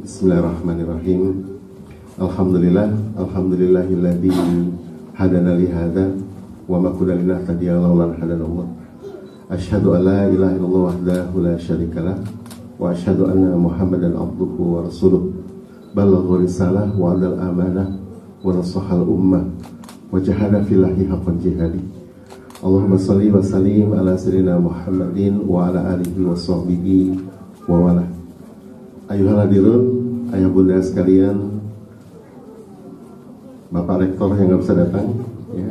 Bismillahirrahmanirrahim. Alhamdulillahilladzi hadana li hadza wa ma kunna linahtadiya laula an hadanallah. Asyhadu an la ilaha illallah wahdahu la syarikalah wa asyhadu anna Muhammadan abduhu wa rasuluh. Ballagha risalah wa adal amanah wa nasahal ummah wa jahada fillahi haqqan jihadi. Allahumma shalli wa sallim ala sayyidina Muhammadin wa ala alihi wa sahbihi wa wala. Ayuhal hadirun, ayah bunda sekalian, Bapak Rektor yang nggak bisa datang, ya.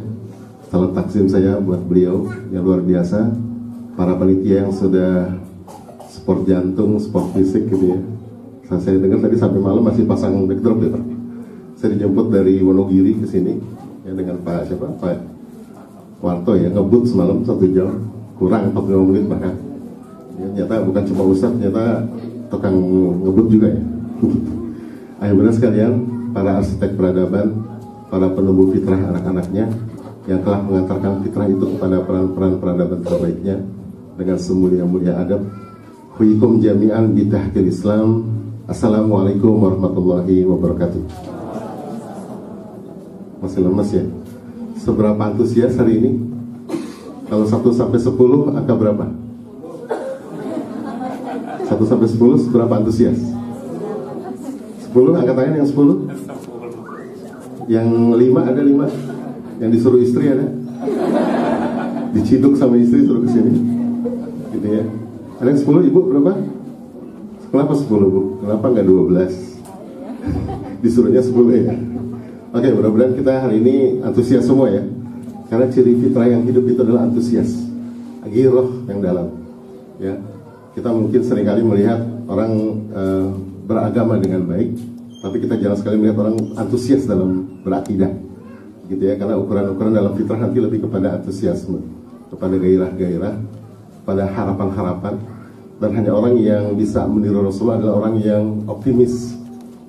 Salam takzim saya buat beliau yang luar biasa. Para panitia yang sudah sport jantung, sport fisik gitu ya. Saya dengar tadi sampai malam masih pasang backdrop ya Pak. Saya dijemput dari Wonogiri ke sini ya, dengan Pak Warto ya, ngebut semalam 1 jam kurang 45 menit bahkan. Ya, ternyata bukan cuma ustadz, ternyata tukang ngebut juga ya. Ayo benar sekalian, para arsitek peradaban, para penumbuh fitrah anak-anaknya yang telah mengantarkan fitrah itu kepada peran-peran peradaban terbaiknya dengan semulia-mulia adab. Huyikum jami'an bitahkil Islam. Assalamualaikum warahmatullahi wabarakatuh. Masih lemes ya? Seberapa antusias hari ini? Kalau 1 sampai 10 angka berapa? 1 sampai 10 seberapa antusias? 10, angkat tangan yang 10. Yang 5 ada 5. Yang disuruh istri ada. Diciduk sama istri suruh kesini. Gitu ya. Ada yang 10, ibu berapa? Kenapa 10 bu? Kenapa nggak 12? Disuruhnya 10 ya. Oke, mudah-mudahan kita hari ini antusias semua ya. Karena ciri fitrah yang hidup itu adalah antusias. Giroh yang dalam. Ya. Kita mungkin seringkali melihat orang beragama dengan baik, tapi kita jarang sekali melihat orang antusias dalam berakidah, gitu ya. Karena ukuran-ukuran dalam fitrah nanti lebih kepada antusiasme, kepada gairah-gairah, pada harapan-harapan, dan hanya orang yang bisa meniru Rasulullah adalah orang yang optimis,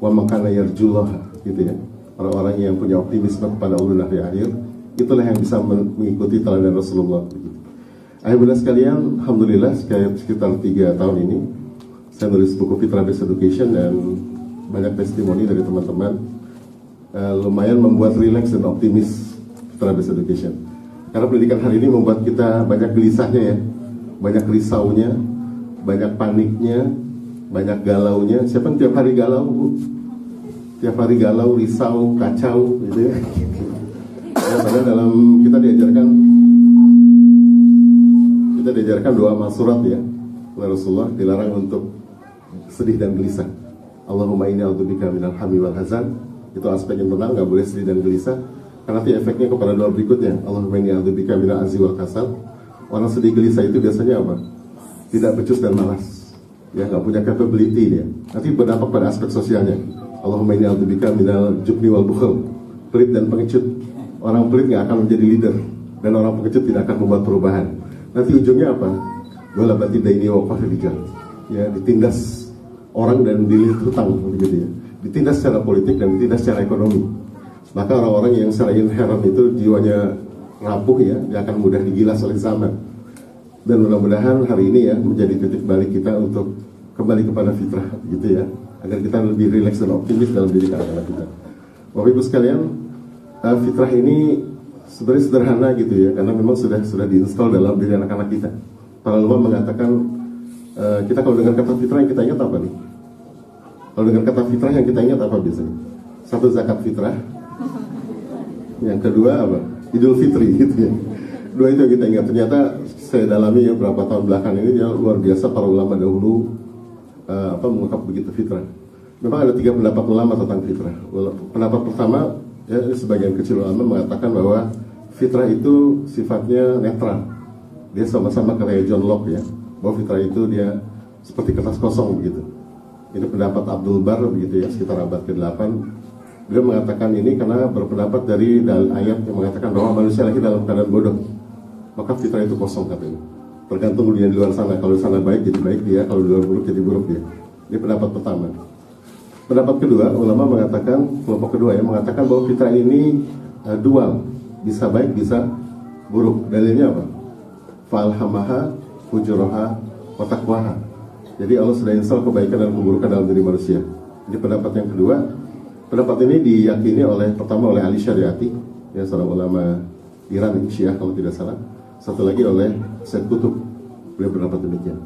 wa makana yarjullah, gitu ya. Orang-orang yang punya optimisme kepada Allah di akhir, itulah yang bisa mengikuti teladan Rasulullah. Ayo bunda sekalian, alhamdulillah sekitar 3 tahun ini saya nulis buku Fitrah Based Education dan banyak testimoni dari teman-teman. Lumayan membuat rileks dan optimis Fitrah Based Education. Karena pendidikan hari ini membuat kita banyak gelisahnya ya, banyak risaunya, banyak paniknya, banyak galaunya. Siapa yang tiap hari galau bu? Tiap hari galau, risau, kacau gitu ya. Padahal dalam kita diajarkan doa amal surat ya oleh Rasulullah, dilarang untuk sedih dan gelisah. Allahumma inni a'udzubika minal hammi wal hazan. Itu aspek yang benar, nggak boleh sedih dan gelisah karena nanti efeknya kepada doa berikutnya. Allahumma inni a'udzubika minal azzi wal kasal. Orang sedih gelisah itu biasanya apa? Tidak becus dan malas ya, nggak punya capability dia. Nanti berdampak pada aspek sosialnya. Allahumma inni a'udzubika minal jubni wal bukhl. Pelit dan pengecut. Orang pelit nggak akan menjadi leader dan orang pengecut tidak akan membuat perubahan. Nanti ujungnya apa? Wala batidaini wa qahrijal. Ya, ditindas orang dan dililit hutang begitu ya. Ditindas secara politik dan ditindas secara ekonomi. Maka orang-orang yang secara inherent itu jiwanya rapuh ya, dia akan mudah digilas oleh zaman. Dan mudah-mudahan hari ini ya menjadi titik balik kita untuk kembali kepada fitrah gitu ya, agar kita lebih rileks dan optimis dalam diri anak-anak kita. Bapak Ibu sekalian, fitrah ini sebenarnya sederhana gitu ya, karena memang sudah diinstal dalam diri anak-anak kita. Para ulama mengatakan kita kalau dengar kata fitrah yang kita ingat apa nih? Kalau dengar kata fitrah yang kita ingat apa biasanya? 1 zakat fitrah, yang kedua apa? Idul Fitri gitu ya. 2 itu yang kita ingat. Ternyata saya dalami ya beberapa tahun belakang ini dia luar biasa para ulama dahulu mengungkap begitu fitrah. Memang ada 3 pendapat ulama tentang fitrah. Pendapat pertama ya, sebagian kecil ulama mengatakan bahwa fitrah itu sifatnya netral. Dia sama-sama kayak John Locke ya, bahwa fitrah itu dia seperti kertas kosong begitu. Ini pendapat Abdul Bar begitu ya, sekitar abad ke-8. Beliau mengatakan ini karena berpendapat dari ayat yang mengatakan bahwa manusia lagi dalam keadaan bodoh. Maka fitrah itu kosong katanya. Tergantung dia di luar sana. Kalau di sana baik jadi baik dia, kalau di luar buruk jadi buruk dia. Ini pendapat pertama. Pendapat kedua, ulama mengatakan, kelompok kedua ya, mengatakan bahwa fitrah ini dual, bisa baik, bisa buruk. Dalilnya apa? Fa'alhamaha, fujuraha, wa taqwaha. Jadi Allah sudah install kebaikan dan keburukan dalam diri manusia. Ini pendapat yang kedua. Pendapat ini diyakini pertama oleh Ali Syariati, ya, seorang ulama Iran Syiah kalau tidak salah. Satu lagi oleh Said Qutb, beliau berpendapat demikian.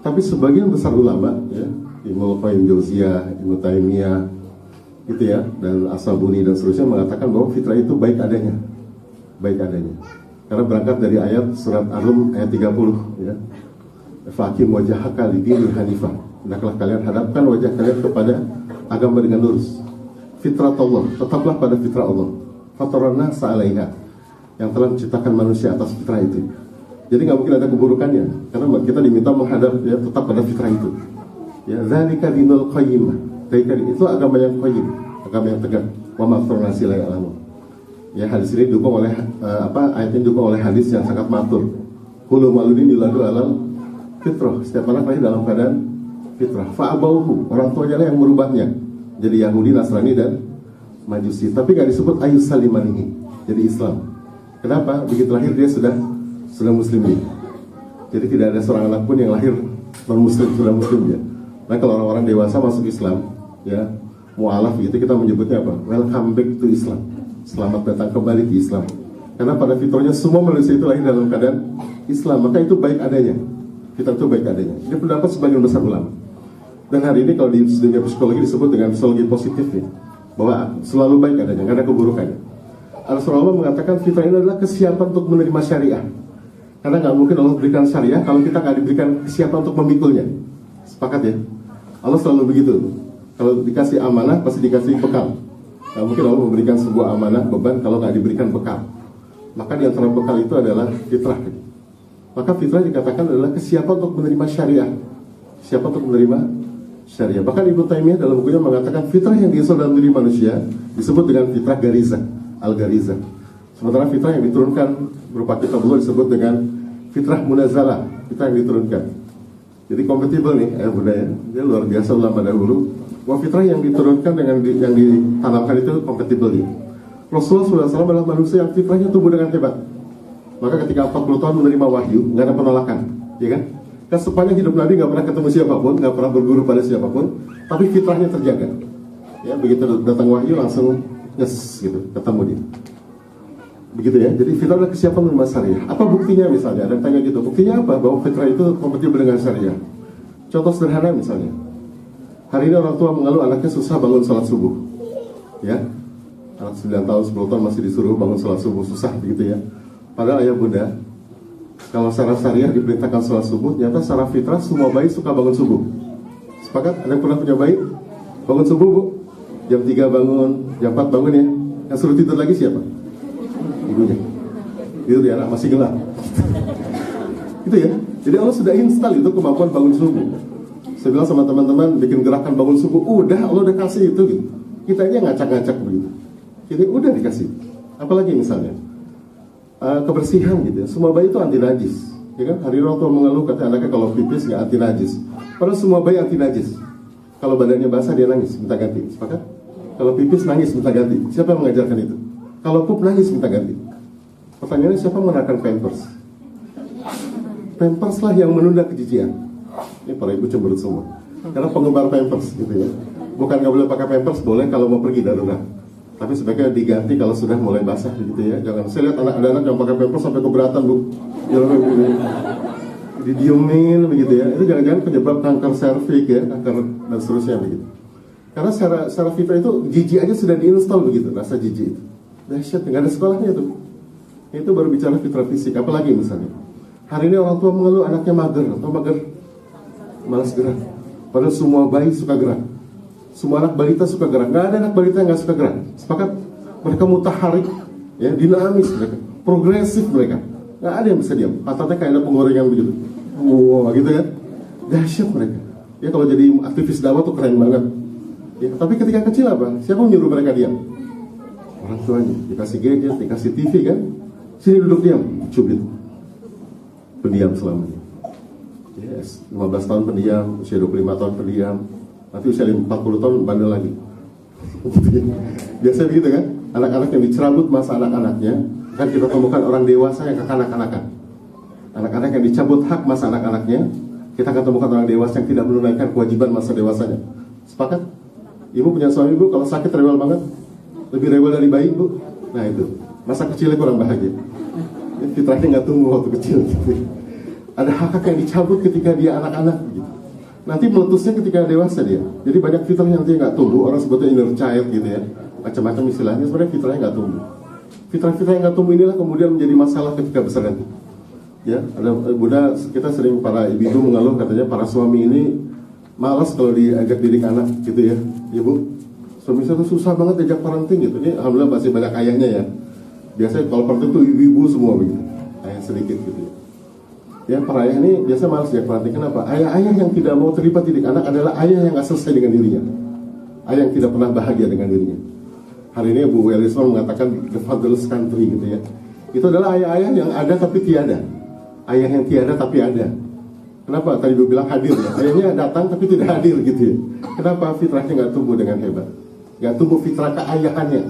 Tapi sebagian besar ulama, ya, Ibnu Qayyim Jauziyah, Ibnu Taimiyah, gitu ya, dan As-Sabuni dan seterusnya mengatakan bahwa fitrah itu baik adanya, baik adanya. Karena berangkat dari ayat surat Ar-Rum ayat 30, ya, Faqim wajhaka lidini hanifah. Hendaklah kalian hadapkan wajah kalian kepada agama dengan lurus. Fitrat Allah, tetaplah pada fitrah Allah. Fatarana sa'alaiha, yang telah menciptakan manusia atas fitrah itu. Jadi nggak mungkin ada keburukannya, karena kita diminta menghadap, ya, tetap pada fitrah itu. Ya, dzalika dinul qayyim. Itu agama yang qayyim, agama yang tegak. Wa ma farnasi la ya'lamu. Ya, hadis ini didukung oleh ayat ini didukung oleh hadis yang sangat matur. Kullu mauludin yuladu alal fitrah. Setiap anak lahir dalam keadaan fitrah. Fa'abauhu, orang tuanya lah yang merubahnya jadi Yahudi, Nasrani dan Majusi. Tapi nggak disebut ayus salimanihi, jadi Islam. Kenapa? Begitu lahir dia sudah muslim ya. Jadi tidak ada seorang anak pun yang lahir non muslim sudah muslim ya. Nah, kalau orang-orang dewasa masuk Islam, ya, mu'alaf gitu, kita menyebutnya apa? Welcome back to Islam. Selamat datang kembali ke Islam. Karena pada fitrahnya semua manusia itu lahir dalam keadaan Islam, maka itu baik adanya. Kita itu baik adanya. Ini pendapat sebagian besar ulama. Dan hari ini kalau di dunia psikologi disebut dengan psikologi positif ya, bahwa selalu baik adanya, nggak ada keburukannya. Rasulullah mengatakan fitrah ini adalah kesiapan untuk menerima syariah. Karena nggak mungkin Allah berikan syariah kalau kita nggak diberikan kesiapan untuk memikulnya. Sepakat ya? Allah selalu begitu. Kalau dikasih amanah pasti dikasih bekal. Nggak mungkin Allah memberikan sebuah amanah beban kalau nggak diberikan bekal. Maka di antara bekal itu adalah fitrah. Maka fitrah dikatakan adalah kesiapan untuk menerima syariah. Siapa untuk menerima syariah? Bahkan Ibnu Taimiyah dalam bukunya mengatakan fitrah yang diinstal dalam diri manusia disebut dengan fitrah gariza, al-gariza. Sementara fitrah yang diturunkan berupa kitabullah disebut dengan fitrah munazalah, fitrah yang diturunkan. Jadi kompatibel nih ayah bunda ya. Dia luar biasa ulama dahulu. Bahwa fitrah yang diturunkan dengan yang ditanamkan itu kompatibel nih. Rasulullah SAW adalah manusia yang fitrahnya tumbuh dengan hebat. Maka ketika 40 tahun menerima wahyu, nggak ada penolakan, ya kan? Kan sepanjang hidup Nabi nggak pernah ketemu siapapun, nggak pernah berguru pada siapapun, tapi fitrahnya terjaga. Ya, begitu datang wahyu langsung yes gitu, ketemu dia. Begitu ya. Jadi fitrah adalah kesiapan menerima syariah. Apa buktinya misalnya? Ada yang tanya gitu. Buktinya apa bahwa fitrah itu kompatibel dengan syariah? Contoh sederhana misalnya. Hari ini orang tua mengeluh anaknya susah bangun sholat subuh. Ya. Anak 9 tahun, 10 tahun masih disuruh bangun sholat subuh, susah begitu ya. Padahal ayah bunda, kalau secara syariah diperintahkan sholat subuh, ternyata secara fitrah semua bayi suka bangun subuh. Sepakat? Ada yang pernah punya bayi? Bangun subuh bu? Jam 3 bangun, jam 4 bangun ya. Yang suruh tidur lagi siapa? Ibunya. Itu dia, anak masih gelap. Itu ya. Jadi Allah sudah install itu kemampuan bangun subuh. Saya bilang sama teman-teman, bikin gerakan bangun subuh, udah Allah udah kasih itu gitu. Kita aja ngacak-ngacak begitu. Jadi udah dikasih. Apalagi misalnya kebersihan gitu ya. Semua bayi itu anti najis, ya kan? Hari orang tua mengeluh kata anaknya kalau pipis nggak anti najis. Padahal semua bayi anti najis. Kalau badannya basah dia nangis, minta ganti. Sepakat? Kalau pipis nangis, minta ganti. Siapa yang mengajarkan itu? Kalau pup nangis, minta ganti. Pertanyaannya siapa mengenakan pampers? Pampers lah yang menunda kejijian. Ini para ibu cemberut semua. Karena penggemar pampers gitu ya. Bukan nggak boleh pakai pampers, boleh kalau mau pergi darurat. Tapi sebaiknya diganti kalau sudah mulai basah gitu ya. Jangan, saya lihat ada anak yang pakai pampers sampai keberatan bu. Jangan didiemin begitu ya. Itu jangan-jangan penyebab kanker serviks ya, kanker dan seterusnya begitu. Karena secara fitrah itu jijik aja sudah diinstal begitu, rasa jijik itu. Dahsyat, nggak ada sekolahnya tuh. Itu baru bicara fitrah fisik. Apalagi misalnya hari ini orang tua mengeluh anaknya mager atau mager, malas gerak. Padahal semua bayi suka gerak. Semua anak balita suka gerak. Nggak ada anak balita yang nggak suka gerak. Sepakat? Mereka mutaharik, ya, dinamis mereka, progresif mereka. Nggak ada yang bisa diam. Pantatnya kayak ada penggorengan begitu. Wow, gitu kan? Dahsyat mereka. Ya kalau jadi aktivis dakwah tuh keren banget. Ya, tapi ketika kecil apa? Siapa yang nyuruh mereka diam? Orang tuanya. Dikasih gadget, dikasih TV kan? Sini duduk diam, cubit. Pendiam selamanya. Yes, 15 tahun pendiam, usia 25 tahun pendiam. Nanti usia 40 tahun bandel lagi. Biasanya begitu kan? Anak-anak yang dicerabut masa anak-anaknya, kan kita temukan orang dewasa yang kekanak-kanakan. Anak-anak yang dicabut hak masa anak-anaknya, kita akan temukan orang dewasa yang tidak menunaikan kewajiban masa dewasanya. Sepakat? Ibu punya suami bu, kalau sakit rewel banget, lebih rewel dari bayi bu. Nah itu, masa kecilnya kurang bahagia. Fitrahnya nggak tumbuh waktu kecil gitu. Ada hak-hak yang dicabut ketika dia anak-anak gitu. Nanti meletusnya ketika dewasa dia. Jadi banyak fitrah yang nanti nggak tumbuh. Orang sebutnya inner child gitu ya, macam-macam istilahnya. Sebenarnya fitrahnya nggak tumbuh. Fitrah-fitrah yang nggak tumbuh inilah kemudian menjadi masalah ketika besar nanti. Ya, ada Bunda, kita sering para ibu mengeluh katanya para suami ini malas kalau diajak didik anak gitu ya. Ibu, suami saya tuh susah banget diajak parenting gitu. Ini alhamdulillah masih banyak ayahnya ya. Biasanya kalau parenting tuh ibu-ibu semua begitu. Ayah sedikit gitu ya. Ya, para ayah ini biasa malas diajak parenting. Kenapa? Ayah-ayah yang tidak mau terlibat didik anak adalah ayah yang nggak selesai dengan dirinya. Ayah yang tidak pernah bahagia dengan dirinya. Hari ini Bu Welisman mengatakan the fatherless country gitu ya. Itu adalah ayah-ayah yang ada tapi tiada. Ayah yang tiada tapi ada. Kenapa? Tadi Ibu bilang hadir ya. Ayahnya datang tapi tidak hadir gitu ya. Kenapa? Fitrahnya nggak tumbuh dengan hebat. Nggak tumbuh fitrah keayahannya.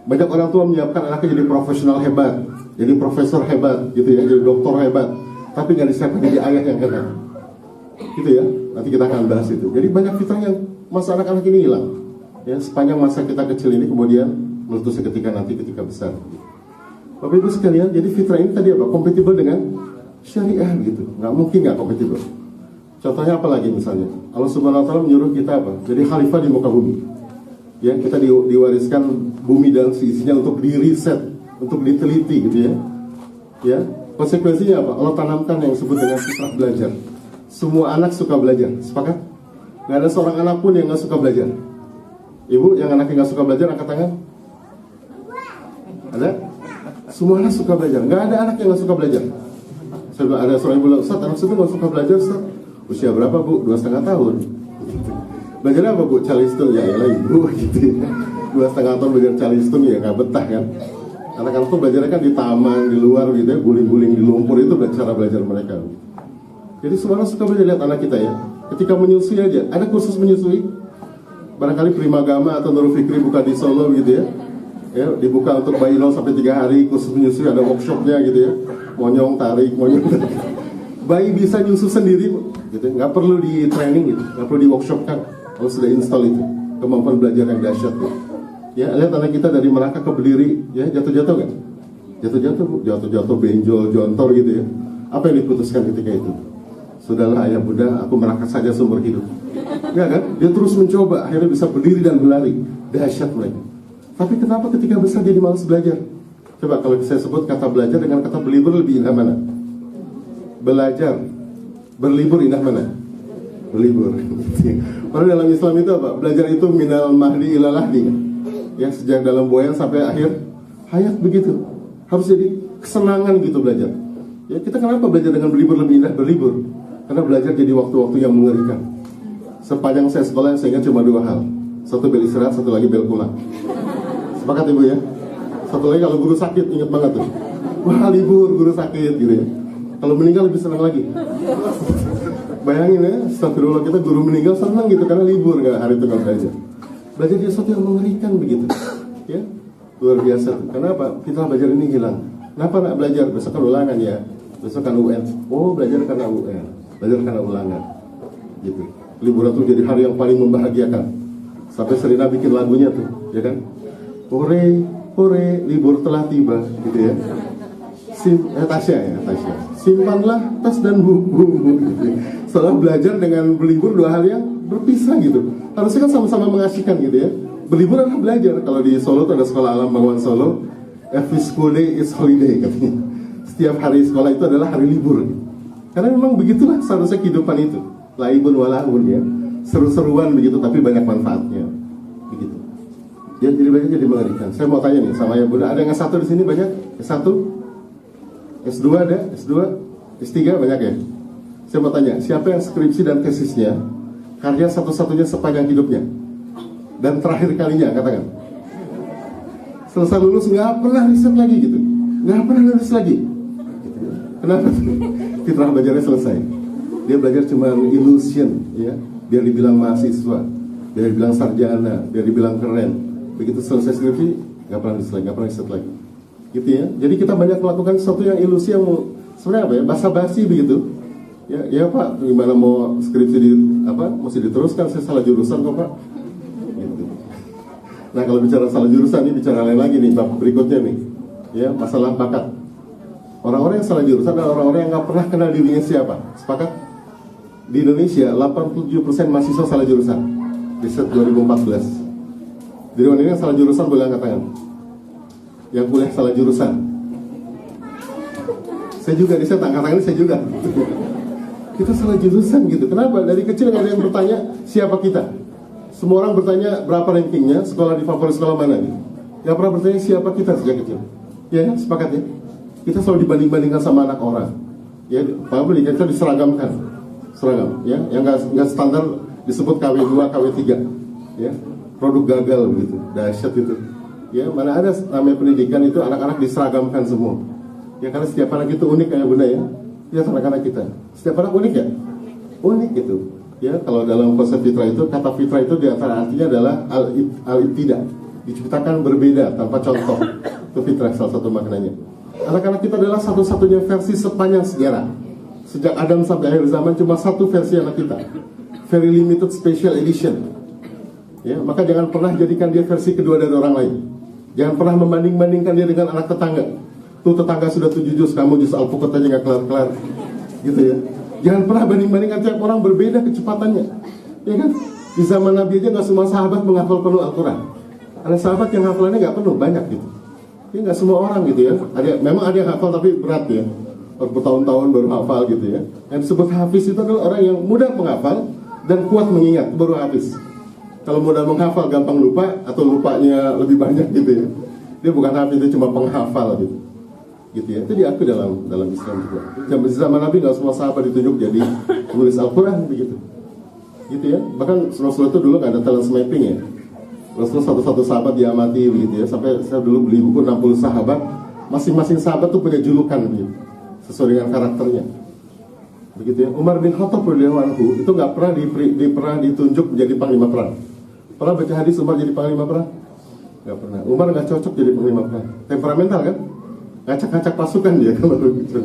Banyak orang tua menyiapkan anaknya jadi profesional hebat, jadi profesor hebat gitu ya, jadi dokter hebat, tapi nggak disiapkan jadi ayah yang hebat. Gitu ya. Nanti kita akan bahas itu. Jadi banyak fitrah yang masa anak-anak ini hilang. Ya, sepanjang masa kita kecil ini kemudian meletusnya ketika besar. Bapak Ibu sekalian, jadi fitrah ini tadi apa? Kompatibel dengan syariah gitu, nggak mungkin nggak kompatibel. Contohnya apa lagi misalnya? Allah Subhanahu Wa Taala menyuruh kita apa? Jadi khalifah di muka bumi. Ya, kita diwariskan bumi dan isinya untuk diriset, untuk diteliti gitu ya. Ya, konsekuensinya apa? Allah tanamkan yang disebut dengan fitrah belajar. Semua anak suka belajar, sepakat? Nggak ada seorang anak pun yang nggak suka belajar. Ibu yang anaknya nggak suka belajar angkat tangan. Ada? Semua anak suka belajar. Nggak ada anak yang nggak suka belajar. Saya bilang, ada seorang ibu bilang, Ustaz, anak saya nggak suka belajar, Ustaz. Usia berapa bu? 2,5 tahun. Belajar apa bu? Calistung. Ya lah ibu gitu ya. 2,5 tahun belajar calistung ya nggak betah kan. Anak-anak tuh belajarnya kan di taman, di luar gitu ya, guling-guling di lumpur, itu cara belajar mereka. Jadi semua orang suka belajar. Lihat anak kita ya, ketika menyusui aja, ada kursus menyusui. Barangkali Primagama atau Nurul Fikri buka di Solo gitu ya. Ya, dibuka untuk bayi 0 sampai 3 hari, kursus menyusui, ada workshopnya gitu ya. Monyong, tarik. Bayi bisa nyusu sendiri gitu, nggak perlu di training gitu, nggak perlu di workshopkan. Kalau sudah install itu, kemampuan belajar yang dahsyat gitu. Ya, lihat anak kita dari Melaka ke Berdiri, ya jatuh-jatuh nggak? Jatuh-jatuh, benjol, jontor gitu ya. Apa yang diputuskan ketika itu? Sudahlah ayah bunda, aku merangkak saja seumur hidup. Ya kan? Dia terus mencoba, akhirnya bisa berdiri dan berlari. Dahsyat mereka. Tapi kenapa ketika besar jadi malas belajar? Coba kalau saya sebut kata belajar dengan kata berlibur lebih indah mana? Belajar, berlibur indah mana? Berlibur. Padahal dalam Islam itu apa? Belajar itu minal mahdi ilal lahdi. Ya, sejak dalam buayan sampai akhir hayat begitu. Harus jadi kesenangan gitu belajar. Ya, kita kenapa belajar dengan berlibur lebih indah berlibur? Karena belajar jadi waktu-waktu yang mengerikan. Sepanjang saya sekolah saya ingat cuma 2 hal. Satu bel istirahat, satu lagi bel pulang. Sepakat ibu ya? Satu lagi kalau guru sakit, ingat banget tuh. Wah libur, guru sakit gitu ya. Kalau meninggal lebih senang lagi. Bayangin ya, astagfirullah, kita guru meninggal senang gitu karena libur, nggak hari itu nggak belajar. Belajar jadi sesuatu yang mengerikan begitu. Ya, luar biasa. Kenapa? Kita belajar ini hilang. Kenapa nak belajar? Besok kan ulangan ya. Besok kan UN. Oh belajar karena UN. Belajar karena ulangan. Gitu. Liburan tuh jadi hari yang paling membahagiakan. Sampai Serina bikin lagunya tuh, ya kan? Hore, hore, libur telah tiba, gitu ya. Tasya ya, Tasya. Simpanlah tas dan buku. Gitu. Setelah belajar dengan berlibur 2 hal yang berpisah gitu. Harusnya kan sama-sama mengasihkan gitu ya. Berlibur adalah belajar. Kalau di Solo tuh ada sekolah alam Bangunan Solo. Every school day is holiday katanya. Setiap hari sekolah itu adalah hari libur. Gitu. Karena memang begitulah seharusnya kehidupan itu. Laibun walahun ya. Seru-seruan begitu tapi banyak manfaatnya. Begitu. Ya, jadi banyak jadi mengerikan. Saya mau tanya nih sama ya bunda, ada yang S1 di sini banyak? S1? S2 ada? S2? S3 banyak ya? Saya mau tanya, siapa yang skripsi dan tesisnya karya satu-satunya sepanjang hidupnya? Dan terakhir kalinya, katakan. Selesai lulus nggak pernah riset lagi gitu. Nggak pernah nulis lagi. Kenapa? Fitrah belajarnya selesai. Dia belajar cuma illusion ya. Biar dibilang mahasiswa, biar dibilang sarjana, biar dibilang keren. Begitu selesai skripsi, nggak pernah riset lagi, nggak pernah riset lagi. Gitu ya. Jadi kita banyak melakukan sesuatu yang ilusi yang sebenarnya apa ya? Basa-basi begitu. Ya Pak, gimana mau skripsi mesti diteruskan, saya salah jurusan kok Pak. Gitu. Nah kalau bicara salah jurusan, ini bicara lain lagi nih, bab berikutnya nih, ya masalah bakat. Orang-orang yang salah jurusan adalah orang-orang yang nggak pernah kenal dirinya siapa. Sepakat? Di Indonesia 87% mahasiswa salah jurusan. Riset 2014. Di mana ini yang salah jurusan boleh angkat tangan. Yang kuliah salah jurusan. Saya juga riset angkat tangan ini, saya juga. Kita salah jurusan gitu. Kenapa? Dari kecil nggak ada yang bertanya siapa kita. Semua orang bertanya berapa rankingnya, sekolah di favorit sekolah mana gitu. Yang pernah bertanya siapa kita sejak kecil. Ya kan? Sepakat ya? Kita selalu dibanding-bandingkan sama anak orang. Ya, apalagi kita diseragamkan. Seragam, ya, yang nggak standar disebut KW2, KW3, ya, produk gagal begitu, dahsyat itu. Ya, mana ada namanya pendidikan itu anak-anak diseragamkan semua. Ya karena setiap anak itu unik kayak bunda ya. Lihat anak-anak kita, setiap anak unik ya, unik gitu. Ya, kalau dalam konsep fitrah itu, kata fitrah itu diantara artinya adalah al-ibtida, diciptakan berbeda tanpa contoh. Itu fitrah salah satu maknanya. Anak-anak kita adalah satu-satunya versi sepanjang sejarah. Sejak Adam sampai akhir zaman cuma satu versi anak kita, very limited special edition. Ya, maka jangan pernah jadikan dia versi kedua dari orang lain. Jangan pernah membanding-bandingkan dia dengan anak tetangga. Tuh tetangga sudah 7 juz, kamu juz Al-Fuqat aja nggak kelar-kelar, gitu ya. Jangan pernah banding-bandingkan, tiap orang berbeda kecepatannya. Ya kan? Di zaman Nabi aja nggak semua sahabat menghafal penuh Al-Quran. Ada sahabat yang hafalannya nggak penuh, banyak gitu. Ya nggak semua orang gitu ya. Memang ada yang hafal tapi berat ya. Bertahun-tahun baru hafal gitu ya. Yang disebut hafiz itu adalah orang yang mudah menghafal dan kuat mengingat, baru hafiz. Kalau mudah menghafal gampang lupa atau lupanya lebih banyak gitu ya, dia bukan hafiz, dia cuma penghafal gitu. Gitu ya. Itu diakui dalam Islam juga. Zaman Nabi nggak semua sahabat ditunjuk jadi penulis Al-Quran begitu. Gitu ya. Bahkan Rasulullah itu dulu nggak ada talent mapping ya. Rasulullah satu-satu sahabat diamati begitu ya. Sampai saya dulu beli buku 60 sahabat, masing-masing sahabat tuh punya julukan begitu, sesuai dengan karakternya, begitu ya. Umar bin Khattab radhiyallahu anhu itu nggak pernah ditunjuk menjadi panglima perang. Pernah baca hadis Umar jadi panglima perang? Nggak pernah. Umar nggak cocok jadi panglima perang. Temperamental kan? Ngacak-ngacak pasukan dia kalau begitu.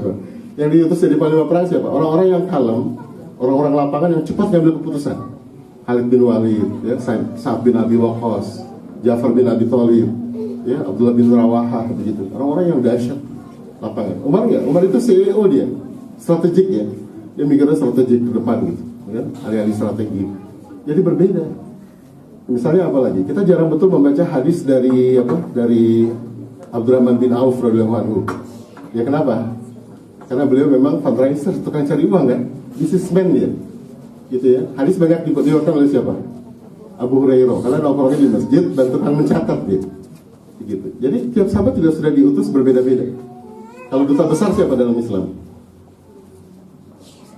Yang diutus jadi panglima perang siapa? Orang-orang yang kalem, orang-orang lapangan yang cepat ngambil keputusan. Khalid bin Walid, ya, Sa'ad bin Abi Waqqas, Ja'far bin Abi Thalib, ya, Abdullah bin Rawahah begitu. Orang-orang yang dahsyat lapangan. Umar enggak, Umar itu CEO dia, strategik ya, dia mikirnya strategik ke depan gitu, ya, alih-alih strategi. Jadi berbeda. Misalnya apa lagi? Kita jarang betul membaca hadis dari Abdurrahman bin Auf radhiyallahu anhu. Ya kenapa? Karena beliau memang fundraiser, tukang cari uang kan, businessman dia, gitu ya. Hadis banyak diriwayatkan oleh siapa? Abu Hurairah, karena nongkrongnya di masjid dan tukang mencatat dia, gitu. Jadi tiap sahabat juga sudah diutus berbeda-beda. Kalau duta besar siapa dalam Islam?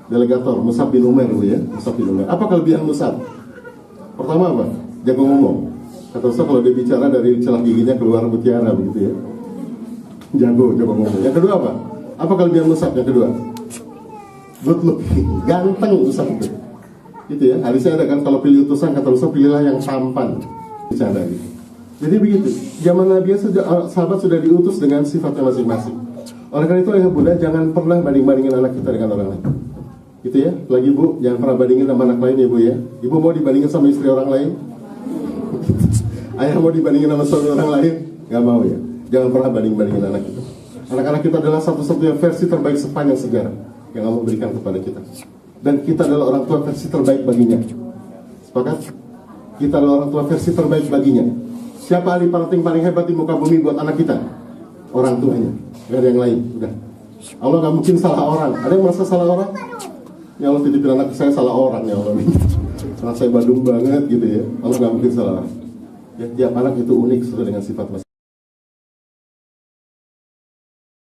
Delegator, Mus'ab bin Umair ya, Mus'ab bin Umair. Apa kelebihan Mus'ab? Pertama apa? Jago ngomong. Kata Ustaz kalau dia bicara dari celah giginya keluar mutiara begitu ya. Jago ngomong. Yang kedua apa? Apa kelebihan Mus'ab yang kedua? Good looking, ganteng Mus'ab itu. Gitu ya. Hadisnya ada kan kalau pilih utusan kata Ustaz pilihlah yang tampan. Bicara gitu. Jadi begitu. Zaman Nabi sahabat sudah diutus dengan sifatnya masing-masing. Oleh karena itu ayah bunda jangan pernah banding-bandingin anak kita dengan orang lain. Gitu ya. Lagi bu, jangan pernah bandingin sama anak lain ya bu ya. Ibu mau dibandingin sama istri orang lain? Ayah mau dibandingin sama suami orang lain? Gak mau ya. Jangan pernah banding-bandingin anak kita. Anak-anak kita adalah satu-satunya versi terbaik sepanjang sejarah yang Allah berikan kepada kita. Dan kita adalah orang tua versi terbaik baginya. Sepakat? Kita adalah orang tua versi terbaik baginya. Siapa ahli parenting paling hebat di muka bumi buat anak kita? Orang tuanya. Gak ada yang lain. Udah. Allah gak mungkin salah orang. Ada yang merasa salah orang? Ya Allah titipin anak saya salah orang ya Allah. Anak saya badung banget gitu ya. Allah gak mungkin salah orang. Ya, tiap anak itu unik sesuai dengan sifat masing-masing.